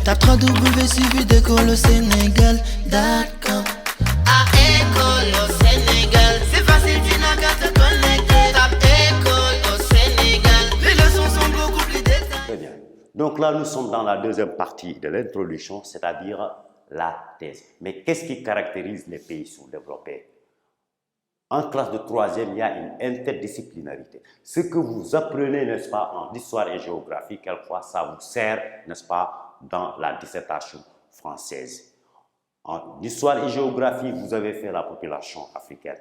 Tape 3W suivi d'école au Sénégal. D'accord. À école au Sénégal, c'est facile, tu n'as qu'à te connecter. Tape école au Sénégal, les leçons sont beaucoup plus détaillées. Très bien. Donc là, nous sommes dans la deuxième partie de l'introduction, c'est-à-dire la thèse. Mais qu'est-ce qui caractérise les pays sous-développés? En classe de troisième, il y a une interdisciplinarité. Ce que vous apprenez, n'est-ce pas, en histoire et géographie, quelquefois, ça vous sert, n'est-ce pas, dans la dissertation française. En histoire et géographie, vous avez fait la population africaine.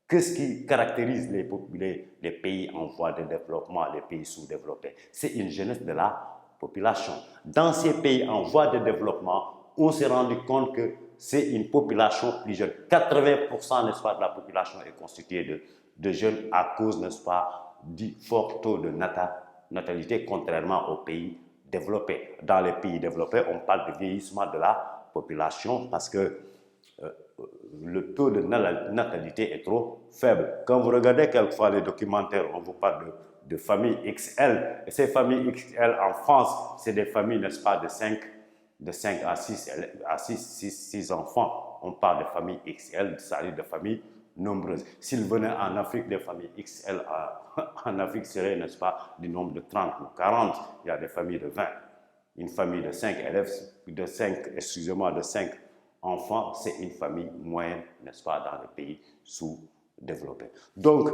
Qu'est-ce qui caractérise les pays en voie de développement, les pays sous-développés? C'est une jeunesse de la population. Dans ces pays en voie de développement, on s'est rendu compte que c'est une population plus jeune. 80%, n'est-ce pas, de la population est constituée de jeunes à cause, n'est-ce pas, du fort taux de natalité, contrairement aux pays développés. Dans les pays développés, on parle de vieillissement de la population parce que le taux de natalité est trop faible. Quand vous regardez quelquefois les documentaires, on vous parle de familles XL. Et ces familles XL en France, c'est des familles, n'est-ce pas, de 5 à 6 enfants. On parle de familles XL, c'est-à-dire de familles nombreuses. S'ils venaient en Afrique, les familles XL en Afrique seraient, n'est-ce pas, du nombre de 30 ou 40. Il y a des familles de 20. Une famille de 5 élèves, de 5 enfants, c'est une famille moyenne, n'est-ce pas, dans les pays sous-développés. Donc,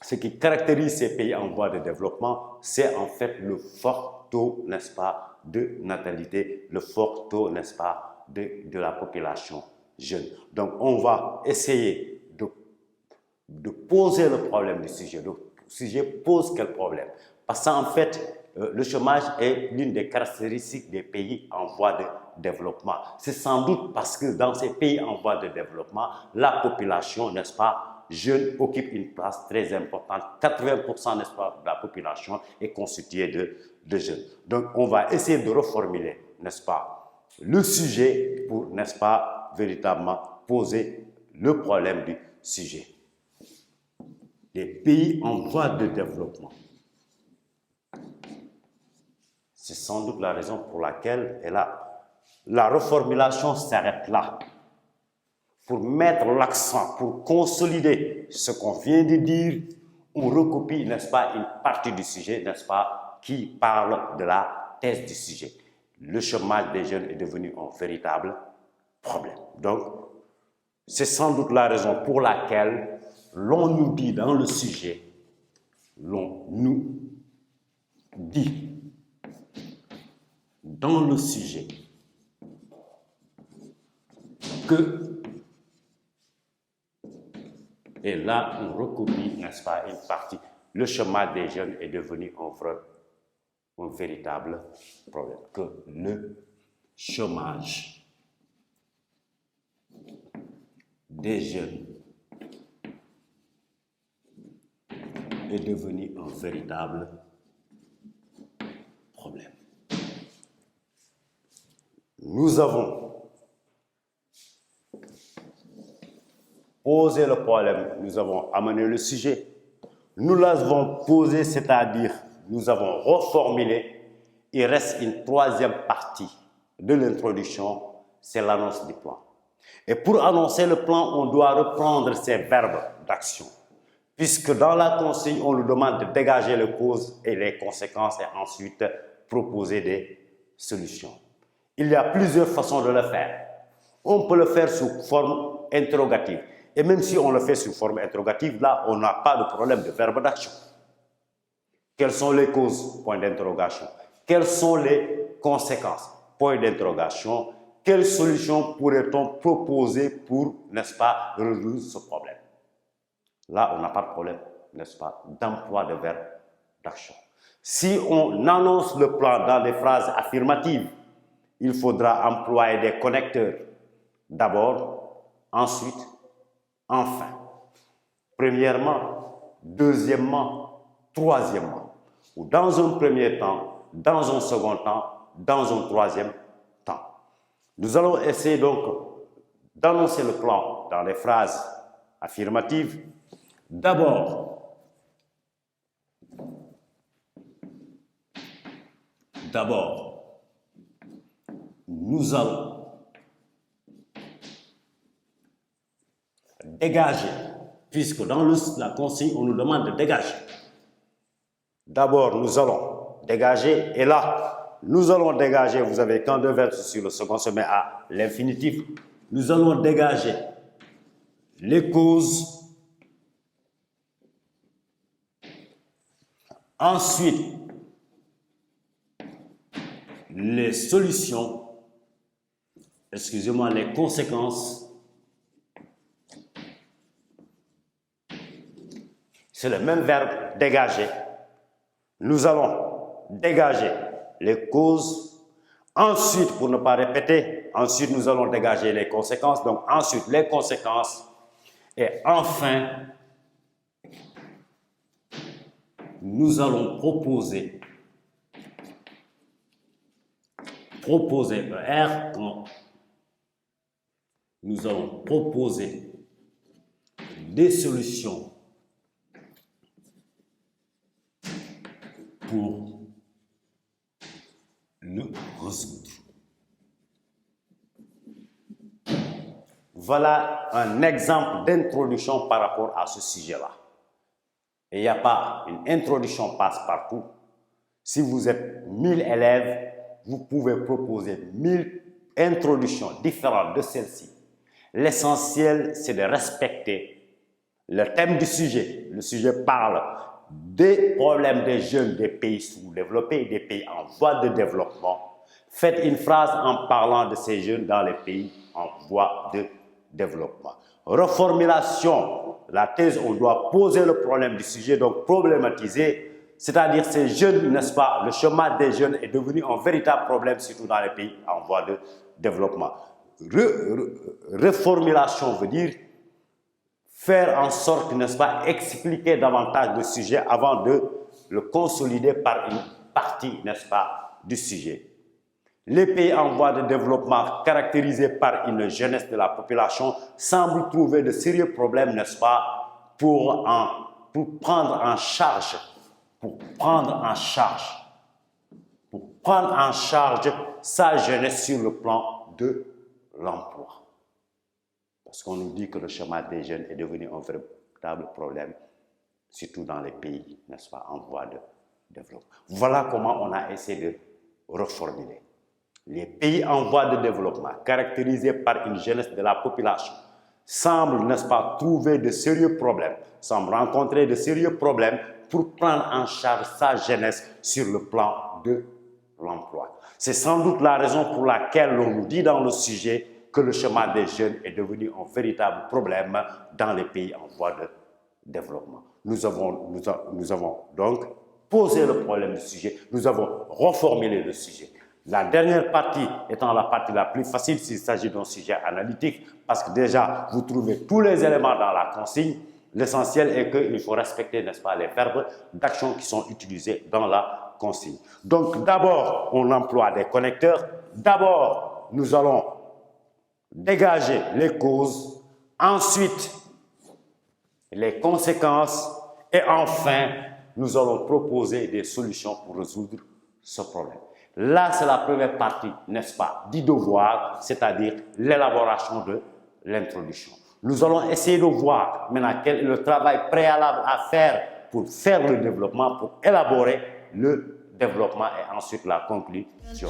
ce qui caractérise ces pays en voie de développement, c'est en fait le fort taux, n'est-ce pas, de natalité, le fort taux, n'est-ce pas, de la population jeune. Donc, on va essayer de poser le problème du sujet. Le sujet pose quel problème? Parce qu'en fait, le chômage est l'une des caractéristiques des pays en voie de développement. C'est sans doute parce que dans ces pays en voie de développement, la population, n'est-ce pas, jeune occupe une place très importante. 80%, n'est-ce pas, de la population est constituée de jeunes. Donc, on va essayer de reformuler, n'est-ce pas, le sujet pour, n'est-ce pas, véritablement poser le problème du sujet. Les pays en voie de développement. C'est sans doute la raison pour laquelle la reformulation s'arrête là. Pour mettre l'accent, pour consolider ce qu'on vient de dire, on recopie, n'est-ce pas, une partie du sujet, n'est-ce pas, qui parle de la thèse du sujet. Le chômage des jeunes est devenu un véritable problème. Donc, c'est sans doute la raison pour laquelle l'on nous dit dans le sujet, l'on nous dit dans le sujet que, et là on recopie, n'est-ce pas, une partie, le chômage des jeunes est devenu un véritable problème, que le chômage des jeunes est devenu un véritable problème. Nous avons posé le problème, nous avons amené le sujet, nous l'avons posé, c'est-à-dire nous avons reformulé. Il reste une troisième partie de l'introduction, c'est l'annonce du plan. Et pour annoncer le plan, on doit reprendre ces verbes d'action. Puisque dans la consigne, on nous demande de dégager les causes et les conséquences et ensuite proposer des solutions. Il y a plusieurs façons de le faire. On peut le faire sous forme interrogative. Et même si on le fait sous forme interrogative, là, on n'a pas de problème de verbe d'action. Quelles sont les causes? Point d'interrogation. Quelles sont les conséquences? Point d'interrogation. Quelles solutions pourrait-on proposer pour, n'est-ce pas, résoudre ce problème? Là, on n'a pas de problème, n'est-ce pas, d'emploi de verbe d'action. Si on annonce le plan dans des phrases affirmatives, il faudra employer des connecteurs. D'abord, ensuite, enfin. Premièrement, deuxièmement, troisièmement. Ou dans un premier temps, dans un second temps, dans un troisième temps. Nous allons essayer donc d'annoncer le plan dans les phrases affirmatives. D'abord, nous allons dégager, puisque dans la consigne, on nous demande de dégager. D'abord, nous allons dégager, et là, nous allons dégager, vous avez quand deux verbes sur le second se met à l'infinitif, nous allons dégager les causes, ensuite les solutions, excusez-moi, les conséquences. C'est le même verbe dégager. Nous allons dégager les causes. Ensuite, pour ne pas répéter, ensuite nous allons dégager les conséquences. Donc ensuite les conséquences. Et enfin, nous allons proposer le R quand nous allons proposer des solutions pour le résoudre. Voilà un exemple d'introduction par rapport à ce sujet-là. Et il n'y a pas une introduction passe-partout. Si vous êtes 1000 élèves, vous pouvez proposer 1000 introductions différentes de celles-ci. L'essentiel, c'est de respecter le thème du sujet. Le sujet parle des problèmes des jeunes des pays sous-développés et des pays en voie de développement. Faites une phrase en parlant de ces jeunes dans les pays en voie de développement. Reformulation, la thèse, on doit poser le problème du sujet, donc problématiser, c'est-à-dire ces jeunes, n'est-ce pas, le chômage des jeunes est devenu un véritable problème, surtout dans les pays en voie de développement. Reformulation veut dire faire en sorte, n'est-ce pas, expliquer davantage le sujet avant de le consolider par une partie, n'est-ce pas, du sujet. Les pays en voie de développement caractérisés par une jeunesse de la population semblent trouver de sérieux problèmes, n'est-ce pas, pour prendre en charge sa jeunesse sur le plan de l'emploi. Parce qu'on nous dit que le chômage des jeunes est devenu un véritable problème, surtout dans les pays, n'est-ce pas, en voie de développement. Voilà comment on a essayé de reformuler. Les pays en voie de développement, caractérisés par une jeunesse de la population, semblent, n'est-ce pas, trouver de sérieux problèmes, semblent rencontrer de sérieux problèmes pour prendre en charge sa jeunesse sur le plan de l'emploi. C'est sans doute la raison pour laquelle l'on nous dit dans le sujet que le chômage des jeunes est devenu un véritable problème dans les pays en voie de développement. Nous avons donc posé le problème du sujet, nous avons reformulé le sujet. La dernière partie étant la partie la plus facile s'il s'agit d'un sujet analytique, parce que déjà, vous trouvez tous les éléments dans la consigne. L'essentiel est qu'il faut respecter, n'est-ce pas, les verbes d'action qui sont utilisés dans la consigne. Donc, d'abord, on emploie des connecteurs. D'abord, nous allons dégager les causes. Ensuite, les conséquences. Et enfin, nous allons proposer des solutions pour résoudre ce problème. Là, c'est la première partie, n'est-ce pas, du devoir, c'est-à-dire l'élaboration de l'introduction. Nous allons essayer de voir maintenant quel est le travail préalable à faire pour faire le développement, pour élaborer le développement et ensuite la conclusion.